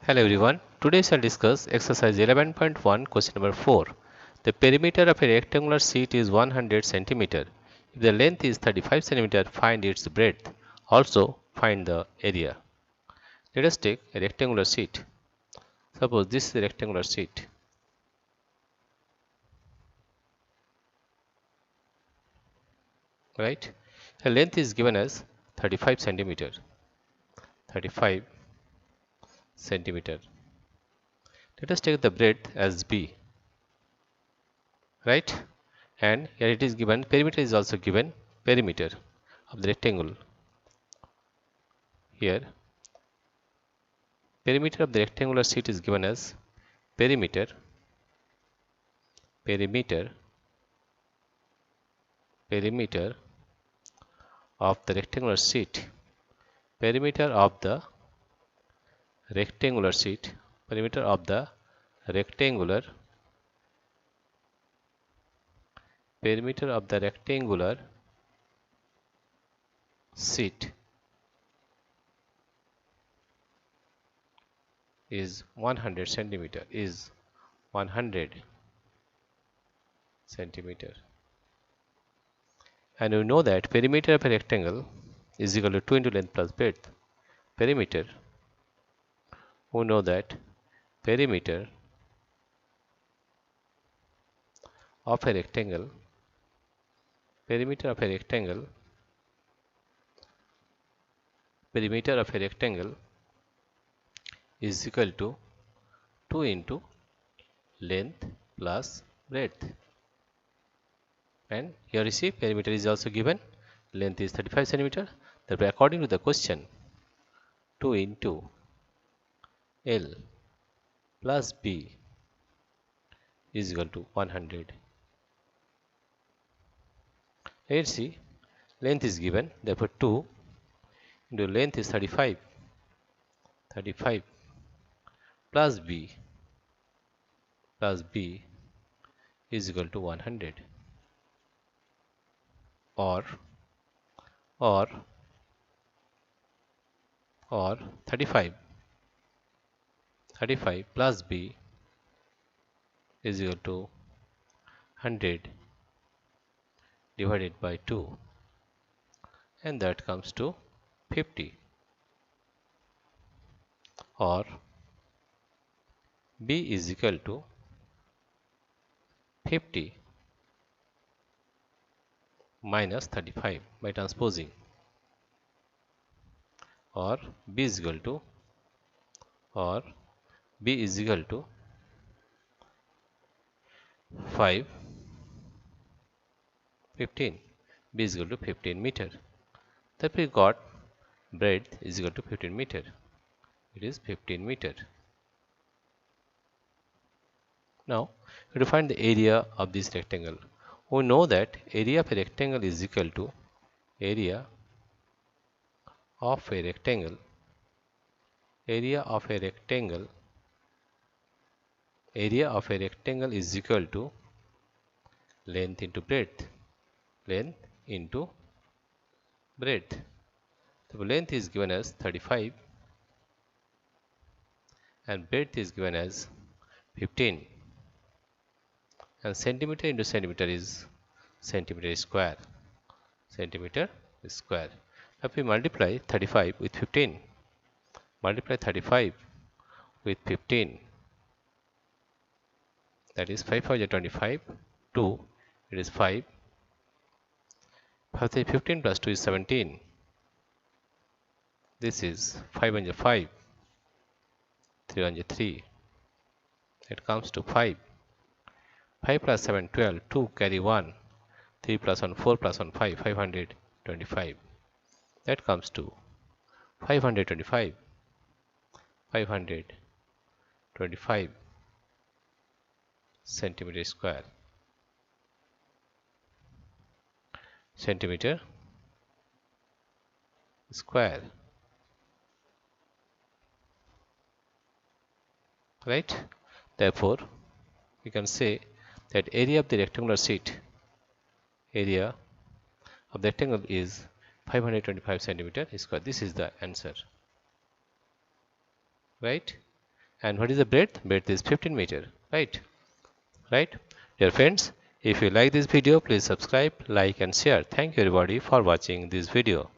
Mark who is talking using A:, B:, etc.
A: Hello everyone. Today I shall discuss exercise 11.1 question number 4. The perimeter of a rectangular sheet is 100 cm. If the length is 35 cm, find its breadth. Also find the area. Let us take a rectangular sheet. Suppose this is a rectangular sheet. Right? The length is given as 35 cm. 35 cm. Let us take the breadth as b. Right? And here it is given, perimeter is also given, perimeter of the rectangle. Here perimeter of the rectangular sheet is given as perimeter of the rectangular sheet, perimeter of the rectangular sheet, perimeter of the rectangular sheet is 100 centimeter, is 100 centimeter. And we know that perimeter of a rectangle is equal to 2 into length plus breadth. Perimeter, we know that perimeter of a rectangle, perimeter of a rectangle is equal to 2 into length plus breadth. And here you see perimeter is also given, length is 35 cm. Therefore, according to the question, 2 into L plus B is equal to 100. Let's see, length is given, therefore 2 into length is 35 plus B is equal to 100, or 35 plus B is equal to 100 divided by 2, and that comes to 50, or B is equal to 50 minus 35 by transposing, or B is equal to 15 B is equal to 15 meter. That we got breadth is equal to 15 meter. It is 15 meter. Now to find the area of this rectangle, we know that area of a rectangle is equal to area of a rectangle is equal to length into breadth. The length is given as 35 and breadth is given as 15, and centimeter into centimeter is centimeter square. If we multiply 35 with 15, that is 5 5 25, 2, it is 5, 15 plus 2 is 17, this is 5 1 5, 3 1 3, it comes to 5, 5 plus 7 12, 2 carry 1, 3 plus 1 4 plus 1 5, 525, that comes to 525 centimeter square. Right? Therefore, we can say that area of the rectangular sheet, area of the rectangle is 525 centimeter square. This is the answer. Right? And what is the breadth? Breadth is 15 meter, right? Right? Dear friends, if you like this video, please subscribe, like and share. Thank you everybody for watching this video.